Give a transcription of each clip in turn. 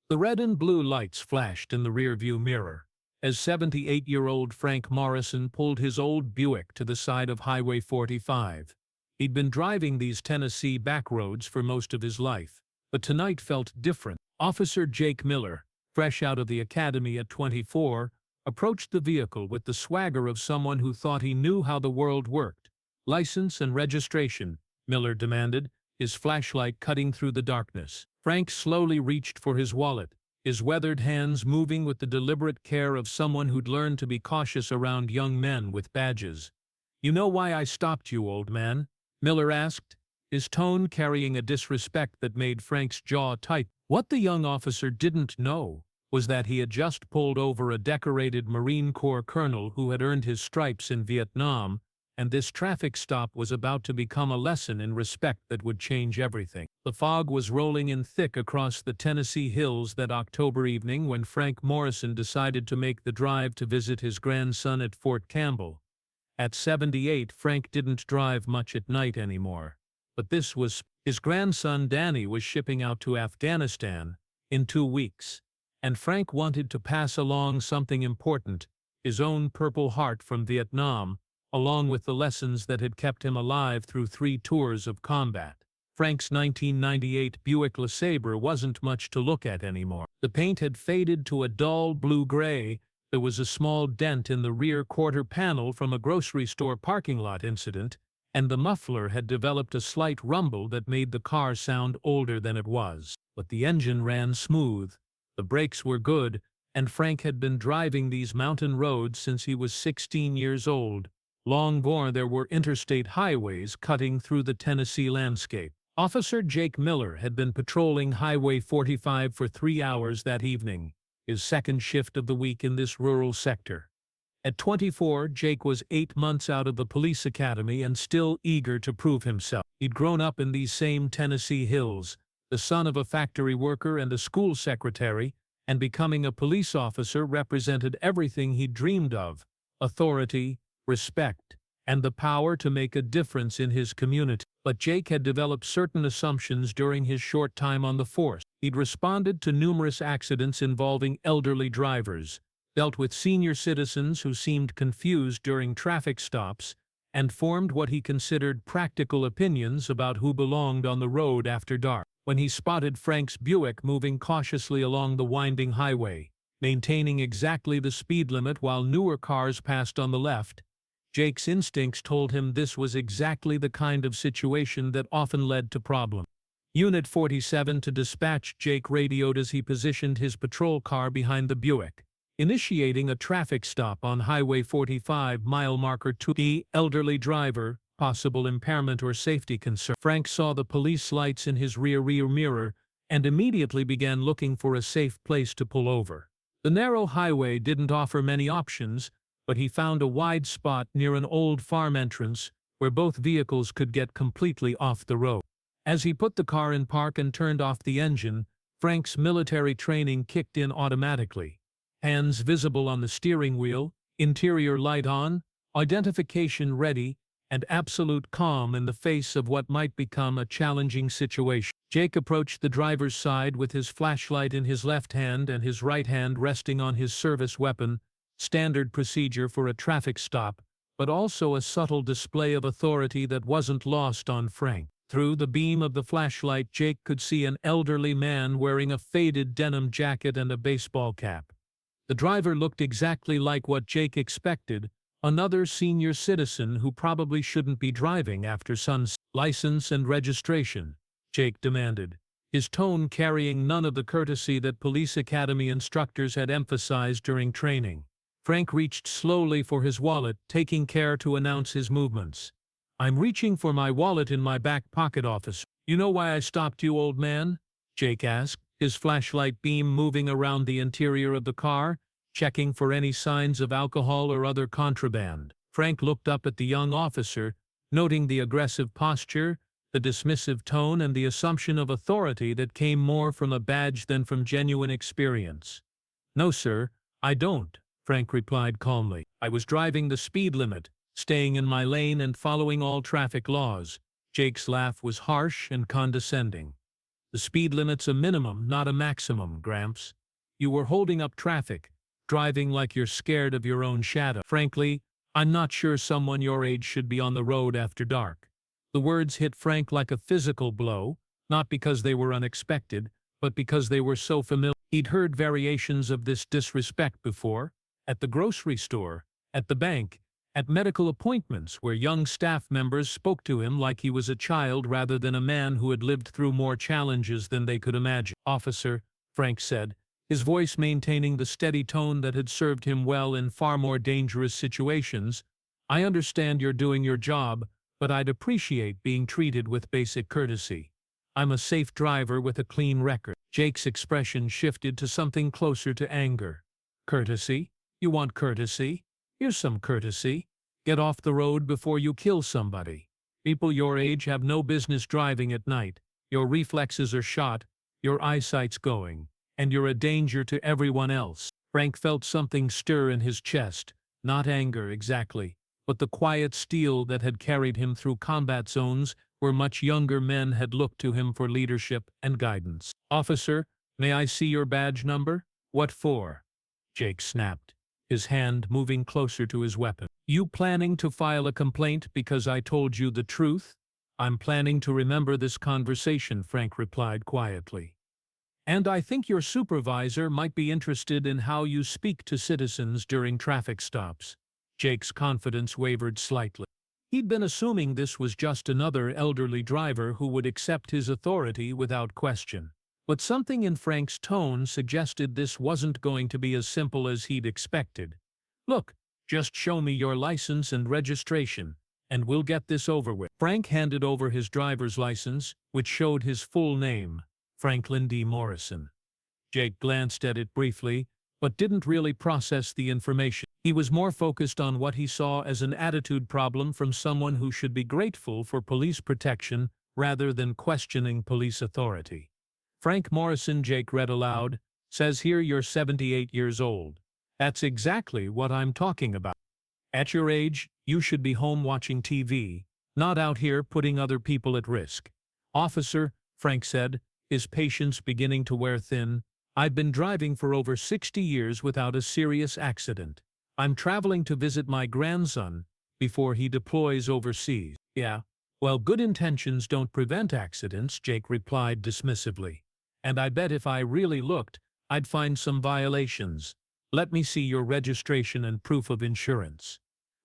The red and blue lights flashed in the rearview mirror as 78-year-old Frank Morrison pulled his old Buick to the side of Highway 45. He'd been driving these Tennessee backroads for most of his life, but tonight felt different. Officer Jake Miller, fresh out of the academy at 24, approached the vehicle with the swagger of someone who thought he knew how the world worked. "License and registration," Miller demanded, his flashlight cutting through the darkness. Frank slowly reached for his wallet, his weathered hands moving with the deliberate care of someone who'd learned to be cautious around young men with badges. "You know why I stopped you, old man?" Miller asked, his tone carrying a disrespect that made Frank's jaw tighten. What the young officer didn't know was that he had just pulled over a decorated Marine Corps colonel who had earned his stripes in Vietnam, and this traffic stop was about to become a lesson in respect that would change everything. The fog was rolling in thick across the Tennessee hills that October evening when Frank Morrison decided to make the drive to visit his grandson at Fort Campbell. At 78, Frank didn't drive much at night anymore. But this was his grandson. Danny was shipping out to Afghanistan in 2 weeks, and Frank wanted to pass along something important, his own Purple Heart from Vietnam, along with the lessons that had kept him alive through 3 tours of combat. Frank's 1998 Buick LeSabre wasn't much to look at anymore. The paint had faded to a dull blue-gray. There was a small dent in the rear quarter panel from a grocery store parking lot incident, and the muffler had developed a slight rumble that made the car sound older than it was. But the engine ran smooth, the brakes were good, and Frank had been driving these mountain roads since he was 16 years old, long before there were interstate highways cutting through the Tennessee landscape. Officer Jake Miller had been patrolling Highway 45 for 3 hours that evening, his second shift of the week in this rural sector. At 24, Jake was 8 months out of the police academy and still eager to prove himself. He'd grown up in these same Tennessee hills, the son of a factory worker and a school secretary, and becoming a police officer represented everything he'd dreamed of: authority, respect, and the power to make a difference in his community. But Jake had developed certain assumptions during his short time on the force. He'd responded to numerous accidents involving elderly drivers, dealt with senior citizens who seemed confused during traffic stops, and formed what he considered practical opinions about who belonged on the road after dark. When he spotted Frank's Buick moving cautiously along the winding highway, maintaining exactly the speed limit while newer cars passed on the left, Jake's instincts told him this was exactly the kind of situation that often led to problems. Unit 47 to dispatch, Jake radioed as he positioned his patrol car behind the Buick, initiating a traffic stop on Highway 45, mile marker 2. The elderly driver, possible impairment or safety concern. Frank saw the police lights in his rear mirror and immediately began looking for a safe place to pull over. The narrow highway didn't offer many options, but he found a wide spot near an old farm entrance where both vehicles could get completely off the road. As he put the car in park and turned off the engine, Frank's military training kicked in automatically. Hands visible on the steering wheel, interior light on, identification ready, and absolute calm in the face of what might become a challenging situation. Jake approached the driver's side with his flashlight in his left hand and his right hand resting on his service weapon, standard procedure for a traffic stop, but also a subtle display of authority that wasn't lost on Frank. Through the beam of the flashlight, Jake could see an elderly man wearing a faded denim jacket and a baseball cap. The driver looked exactly like what Jake expected, another senior citizen who probably shouldn't be driving after sunset. "License and registration," Jake demanded, his tone carrying none of the courtesy that police academy instructors had emphasized during training. Frank reached slowly for his wallet, taking care to announce his movements. "I'm reaching for my wallet in my back pocket, officer." "You know why I stopped you, old man?" Jake asked, his flashlight beam moving around the interior of the car, checking for any signs of alcohol or other contraband. Frank looked up at the young officer, noting the aggressive posture, the dismissive tone, and the assumption of authority that came more from a badge than from genuine experience. "No, sir, I don't," Frank replied calmly. "I was driving the speed limit, staying in my lane and following all traffic laws." Jake's laugh was harsh and condescending. The speed limit's a minimum, not a maximum, Gramps. You were holding up traffic, driving like you're scared of your own shadow. Frankly, I'm not sure someone your age should be on the road after dark. The words hit Frank like a physical blow, not because they were unexpected, but because they were so familiar. He'd heard variations of this disrespect before, at the grocery store, at the bank, at medical appointments where young staff members spoke to him like he was a child rather than a man who had lived through more challenges than they could imagine. "Officer," Frank said, his voice maintaining the steady tone that had served him well in far more dangerous situations, "I understand you're doing your job, but I'd appreciate being treated with basic courtesy. I'm a safe driver with a clean record." Jake's expression shifted to something closer to anger. "Courtesy? You want courtesy? Here's some courtesy. Get off the road before you kill somebody. People your age have no business driving at night. Your reflexes are shot, your eyesight's going, and you're a danger to everyone else." Frank felt something stir in his chest, not anger exactly, but the quiet steel that had carried him through combat zones where much younger men had looked to him for leadership and guidance. "Officer, may I see your badge number?" "What for?" Jake snapped, his hand moving closer to his weapon. "You planning to file a complaint because I told you the truth?" "I'm planning to remember this conversation," Frank replied quietly. "And I think your supervisor might be interested in how you speak to citizens during traffic stops." Jake's confidence wavered slightly. He'd been assuming this was just another elderly driver who would accept his authority without question. But something in Frank's tone suggested this wasn't going to be as simple as he'd expected. "Look, just show me your license and registration, and we'll get this over with." Frank handed over his driver's license, which showed his full name, Franklin D. Morrison. Jake glanced at it briefly, but didn't really process the information. He was more focused on what he saw as an attitude problem from someone who should be grateful for police protection rather than questioning police authority. "Frank Morrison," Jake read aloud, "says here you're 78 years old. That's exactly what I'm talking about. At your age, you should be home watching TV, not out here putting other people at risk." "Officer," Frank said, his patience beginning to wear thin, "I've been driving for over 60 years without a serious accident. I'm traveling to visit my grandson before he deploys overseas." "Yeah, well, good intentions don't prevent accidents," Jake replied dismissively. "And I bet if I really looked, I'd find some violations. Let me see your registration and proof of insurance."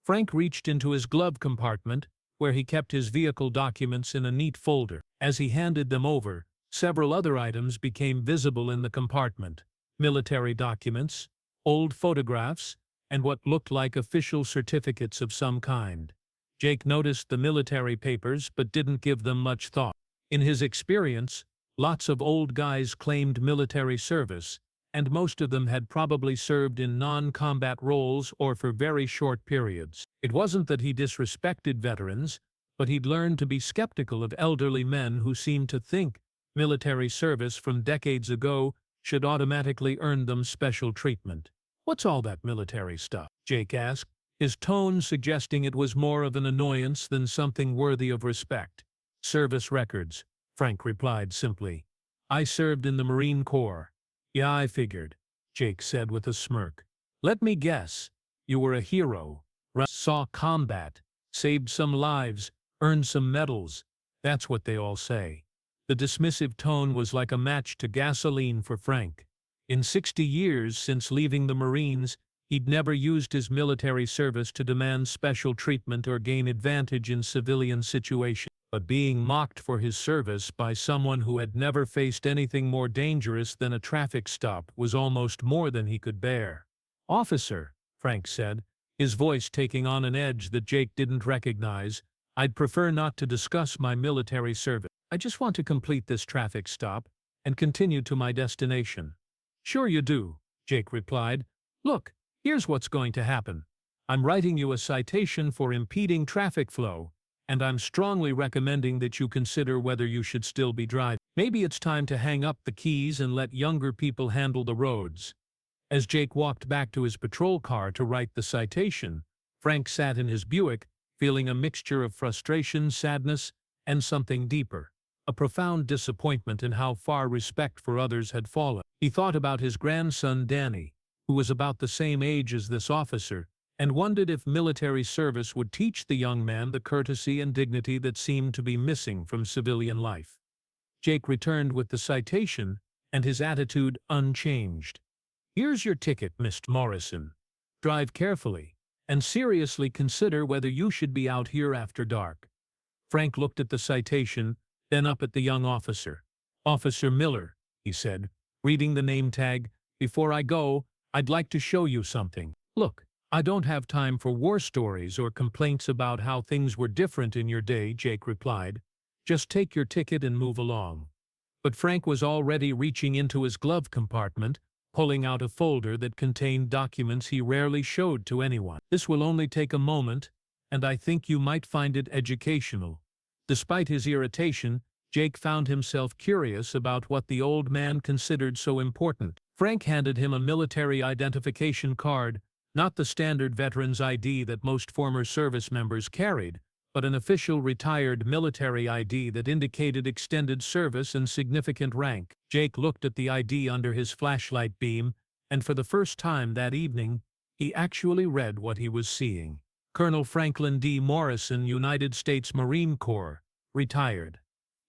Frank reached into his glove compartment, where he kept his vehicle documents in a neat folder. As he handed them over, several other items became visible in the compartment: military documents, old photographs, and what looked like official certificates of some kind. Jake noticed the military papers but didn't give them much thought. In his experience, lots of old guys claimed military service, and most of them had probably served in non-combat roles or for very short periods. It wasn't that he disrespected veterans, but he'd learned to be skeptical of elderly men who seemed to think military service from decades ago should automatically earn them special treatment. "What's all that military stuff?" Jake asked, his tone suggesting it was more of an annoyance than something worthy of respect. "Service records," Frank replied simply. "I served in the Marine Corps." "Yeah, I figured," Jake said with a smirk. "Let me guess. You were a hero. Saw combat, saved some lives, earned some medals. That's what they all say." The dismissive tone was like a match to gasoline for Frank. In 60 years since leaving the Marines, he'd never used his military service to demand special treatment or gain advantage in civilian situations. But being mocked for his service by someone who had never faced anything more dangerous than a traffic stop was almost more than he could bear. "Officer," Frank said, his voice taking on an edge that Jake didn't recognize, "I'd prefer not to discuss my military service. I just want to complete this traffic stop and continue to my destination." "Sure you do," Jake replied. "Look, here's what's going to happen. I'm writing you a citation for impeding traffic flow, and I'm strongly recommending that you consider whether you should still be driving. Maybe it's time to hang up the keys and let younger people handle the roads." As Jake walked back to his patrol car to write the citation, Frank sat in his Buick, feeling a mixture of frustration, sadness, and something deeper, a profound disappointment in how far respect for others had fallen. He thought about his grandson Danny, who was about the same age as this officer, and wondered if military service would teach the young man the courtesy and dignity that seemed to be missing from civilian life. Jake returned with the citation, and his attitude unchanged. "Here's your ticket, Mr. Morrison. Drive carefully, and seriously consider whether you should be out here after dark." Frank looked at the citation, then up at the young officer. "Officer Miller," he said, reading the name tag, "before I go, I'd like to show you something." "Look, I don't have time for war stories or complaints about how things were different in your day," Jake replied. "Just take your ticket and move along." But Frank was already reaching into his glove compartment, pulling out a folder that contained documents he rarely showed to anyone. "This will only take a moment, and I think you might find it educational." Despite his irritation, Jake found himself curious about what the old man considered so important. Frank handed him a military identification card, not the standard veteran's ID that most former service members carried, but an official retired military ID that indicated extended service and significant rank. Jake looked at the ID under his flashlight beam, and for the first time that evening, he actually read what he was seeing. Colonel Franklin D. Morrison, United States Marine Corps, retired.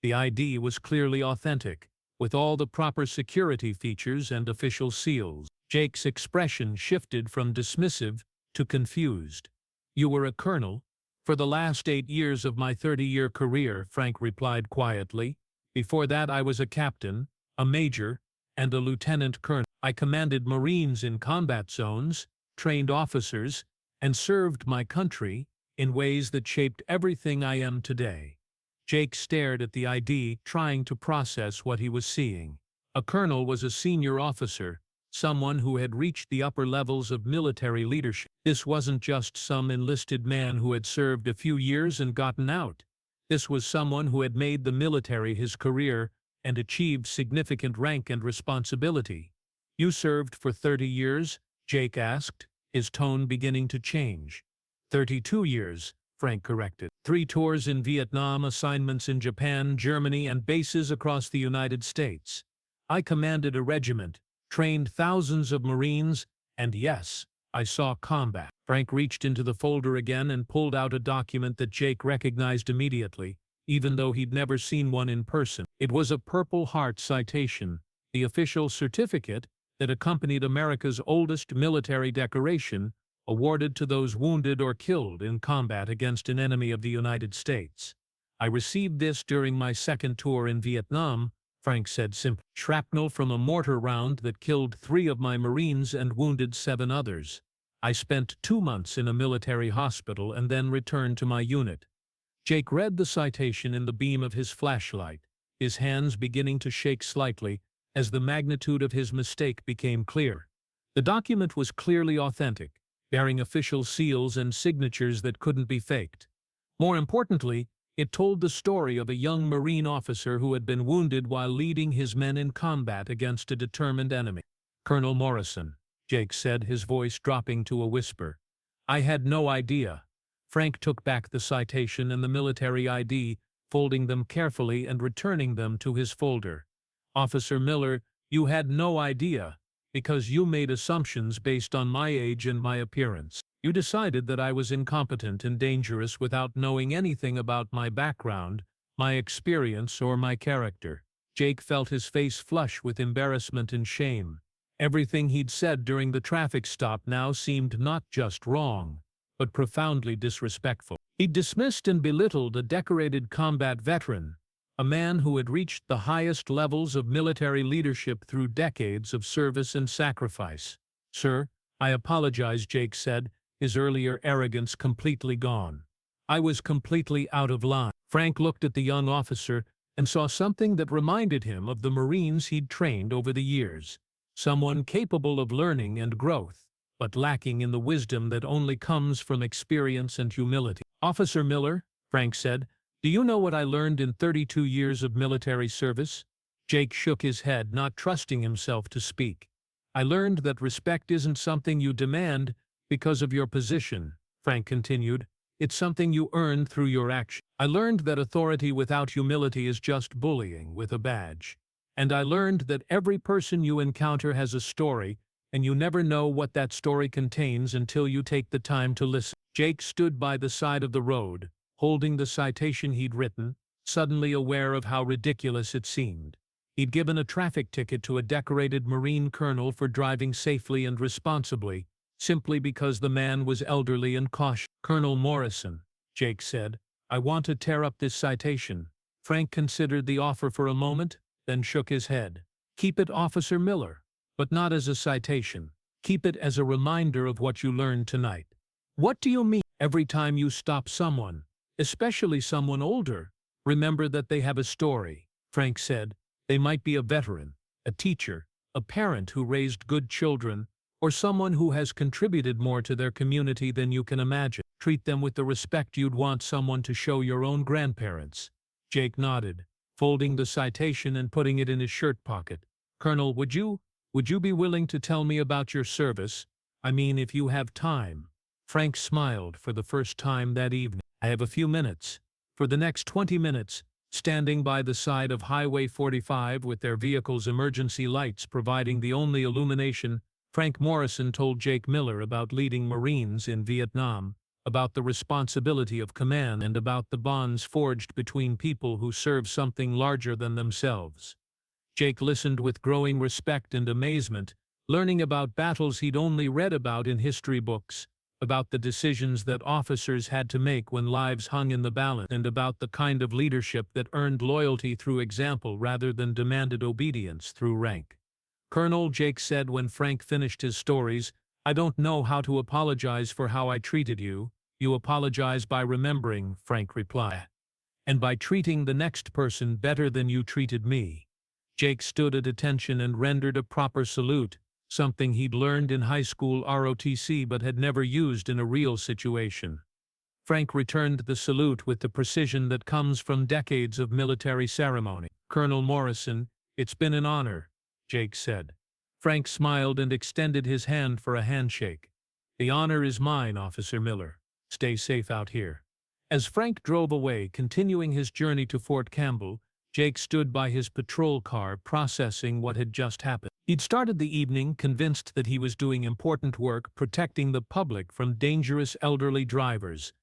The ID was clearly authentic, with all the proper security features and official seals. Jake's expression shifted from dismissive to confused. "You were a colonel?" "For the last 8 years of my 30-year career," Frank replied quietly. "Before that I was a captain, a major, and a lieutenant colonel. I commanded Marines in combat zones, trained officers, and served my country in ways that shaped everything I am today." Jake stared at the ID, trying to process what he was seeing. A colonel was a senior officer, someone who had reached the upper levels of military leadership. This wasn't just some enlisted man who had served a few years and gotten out. This was someone who had made the military his career and achieved significant rank and responsibility. "You served for 30 years?" Jake asked, his tone beginning to change. 32 years, Frank corrected. 3 tours in Vietnam, assignments in Japan, Germany, and bases across the United States. I commanded a regiment, trained thousands of Marines, and yes, I saw combat. Frank reached into the folder again and pulled out a document that Jake recognized immediately, even though he'd never seen one in person. It was a Purple Heart citation, the official certificate that accompanied America's oldest military decoration, awarded to those wounded or killed in combat against an enemy of the United States. "I received this during my 2nd tour in Vietnam," Frank said simply. "Shrapnel from a mortar round that killed 3 of my Marines and wounded 7 others. I spent 2 months in a military hospital and then returned to my unit." Jake read the citation in the beam of his flashlight, his hands beginning to shake slightly as the magnitude of his mistake became clear. The document was clearly authentic, bearing official seals and signatures that couldn't be faked. More importantly, it told the story of a young Marine officer who had been wounded while leading his men in combat against a determined enemy. "Colonel Morrison," Jake said, his voice dropping to a whisper. "I had no idea." Frank took back the citation and the military ID, folding them carefully and returning them to his folder. "Officer Miller, you had no idea, because you made assumptions based on my age and my appearance. You decided that I was incompetent and dangerous without knowing anything about my background, my experience, or my character." Jake felt his face flush with embarrassment and shame. Everything he'd said during the traffic stop now seemed not just wrong, but profoundly disrespectful. He'd dismissed and belittled a decorated combat veteran, a man who had reached the highest levels of military leadership through decades of service and sacrifice. "Sir, I apologize," Jake said, his earlier arrogance completely gone. "I was completely out of line." Frank looked at the young officer and saw something that reminded him of the Marines he'd trained over the years. Someone capable of learning and growth, but lacking in the wisdom that only comes from experience and humility. "Officer Miller," Frank said, "do you know what I learned in 32 years of military service?" Jake shook his head, not trusting himself to speak. "I learned that respect isn't something you demand because of your position," Frank continued. "It's something you earn through your action." I learned that authority without humility is just bullying with a badge. And I learned that every person you encounter has a story, and you never know what that story contains until you take the time to listen. Jake stood by the side of the road, holding the citation he'd written, suddenly aware of how ridiculous it seemed. He'd given a traffic ticket to a decorated Marine colonel for driving safely and responsibly, simply because the man was elderly and cautious. "Colonel Morrison," Jake said, "I want to tear up this citation." Frank considered the offer for a moment, then shook his head. "Keep it, Officer Miller, but not as a citation. Keep it as a reminder of what you learned tonight." "What do you mean?" "Every time you stop someone, especially someone older, remember that they have a story," Frank said. "They might be a veteran, a teacher, a parent who raised good children, or someone who has contributed more to their community than you can imagine. Treat them with the respect you'd want someone to show your own grandparents." Jake nodded, folding the citation and putting it in his shirt pocket. "Colonel, would you be willing to tell me about your service? I mean, if you have time." Frank smiled for the first time that evening. "I have a few minutes." For the next 20 minutes, standing by the side of Highway 45 with their vehicle's emergency lights providing the only illumination, Frank Morrison told Jake Miller about leading Marines in Vietnam, about the responsibility of command, and about the bonds forged between people who serve something larger than themselves. Jake listened with growing respect and amazement, learning about battles he'd only read about in history books, about the decisions that officers had to make when lives hung in the balance, and about the kind of leadership that earned loyalty through example rather than demanded obedience through rank. "Colonel," Jake said when Frank finished his stories, "I don't know how to apologize for how I treated you." "You apologize by remembering," Frank replied, "and by treating the next person better than you treated me." Jake stood at attention and rendered a proper salute, something he'd learned in high school ROTC but had never used in a real situation. Frank returned the salute with the precision that comes from decades of military ceremony. "Colonel Morrison, it's been an honor," Jake said. Frank smiled and extended his hand for a handshake. "The honor is mine, Officer Miller. Stay safe out here." As Frank drove away, continuing his journey to Fort Campbell, Jake stood by his patrol car processing what had just happened. He'd started the evening convinced that he was doing important work protecting the public from dangerous elderly drivers.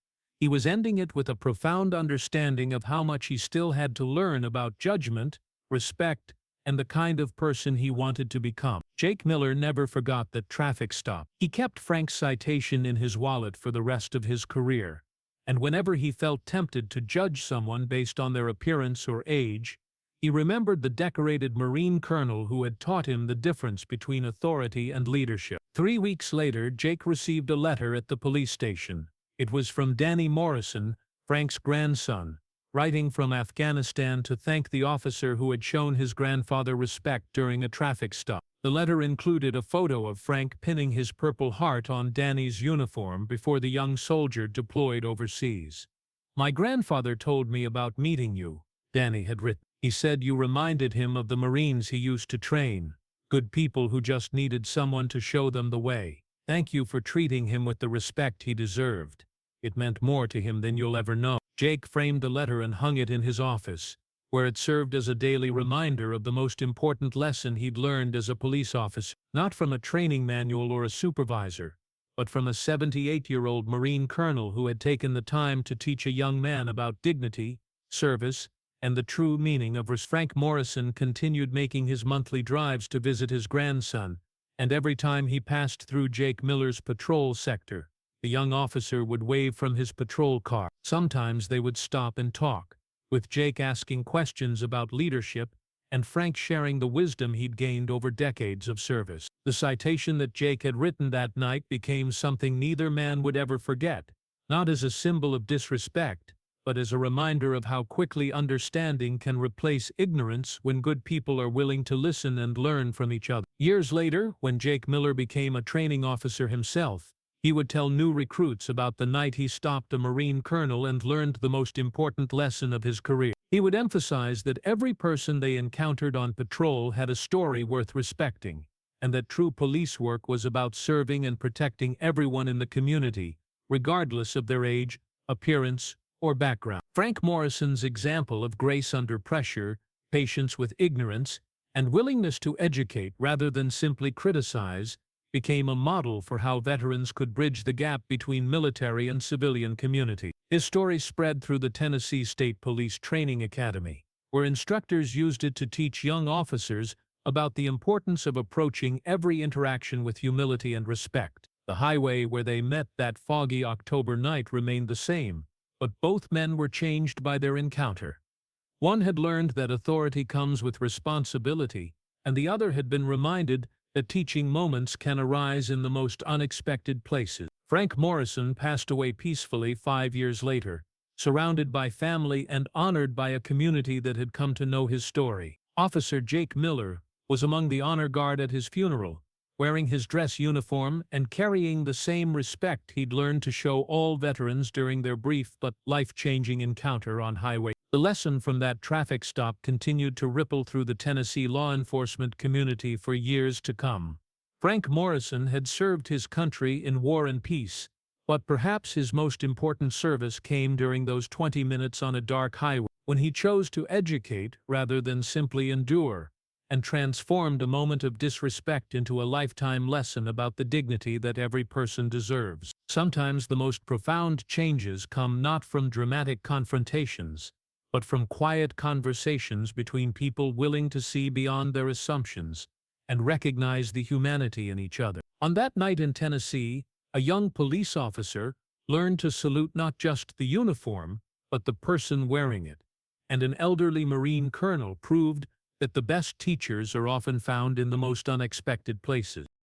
He was ending it with a profound understanding of how much he still had to learn about judgment, respect, and the kind of person he wanted to become. Jake Miller never forgot that traffic stop. He kept Frank's citation in his wallet for the rest of his career, and whenever he felt tempted to judge someone based on their appearance or age, he remembered the decorated Marine colonel who had taught him the difference between authority and leadership. 3 weeks later, Jake received a letter at the police station. It was from Danny Morrison, Frank's grandson, writing from Afghanistan to thank the officer who had shown his grandfather respect during a traffic stop. The letter included a photo of Frank pinning his Purple Heart on Danny's uniform before the young soldier deployed overseas. "My grandfather told me about meeting you," Danny had written. "He said you reminded him of the Marines he used to train, good people who just needed someone to show them the way. Thank you for treating him with the respect he deserved. It meant more to him than you'll ever know." Jake framed the letter and hung it in his office, where it served as a daily reminder of the most important lesson he'd learned as a police officer, not from a training manual or a supervisor, but from a 78-year-old Marine colonel who had taken the time to teach a young man about dignity, service, and the true meaning of respect. Frank Morrison continued making his monthly drives to visit his grandson, and every time he passed through Jake Miller's patrol sector, the young officer would wave from his patrol car. Sometimes they would stop and talk, with Jake asking questions about leadership and Frank sharing the wisdom he'd gained over decades of service. The citation that Jake had written that night became something neither man would ever forget, not as a symbol of disrespect, but as a reminder of how quickly understanding can replace ignorance when good people are willing to listen and learn from each other. Years later, when Jake Miller became a training officer himself, he would tell new recruits about the night he stopped a Marine colonel and learned the most important lesson of his career. He would emphasize that every person they encountered on patrol had a story worth respecting, and that true police work was about serving and protecting everyone in the community, regardless of their age, appearance, or background. Frank Morrison's example of grace under pressure, patience with ignorance, and willingness to educate rather than simply criticize became a model for how veterans could bridge the gap between military and civilian community. His story spread through the Tennessee State Police Training Academy, where instructors used it to teach young officers about the importance of approaching every interaction with humility and respect. The highway where they met that foggy October night remained the same, but both men were changed by their encounter. One had learned that authority comes with responsibility, and the other had been reminded that teaching moments can arise in the most unexpected places. Frank Morrison passed away peacefully 5 years later, surrounded by family and honored by a community that had come to know his story. Officer Jake Miller was among the honor guard at his funeral, wearing his dress uniform and carrying the same respect he'd learned to show all veterans during their brief but life-changing encounter on highway. The lesson from that traffic stop continued to ripple through the Tennessee law enforcement community for years to come. Frank Morrison had served his country in war and peace, but perhaps his most important service came during those 20 minutes on a dark highway when he chose to educate rather than simply endure, and transformed a moment of disrespect into a lifetime lesson about the dignity that every person deserves. Sometimes the most profound changes come not from dramatic confrontations, but from quiet conversations between people willing to see beyond their assumptions and recognize the humanity in each other. On that night in Tennessee, a young police officer learned to salute not just the uniform, but the person wearing it, and an elderly Marine colonel proved that the best teachers are often found in the most unexpected places.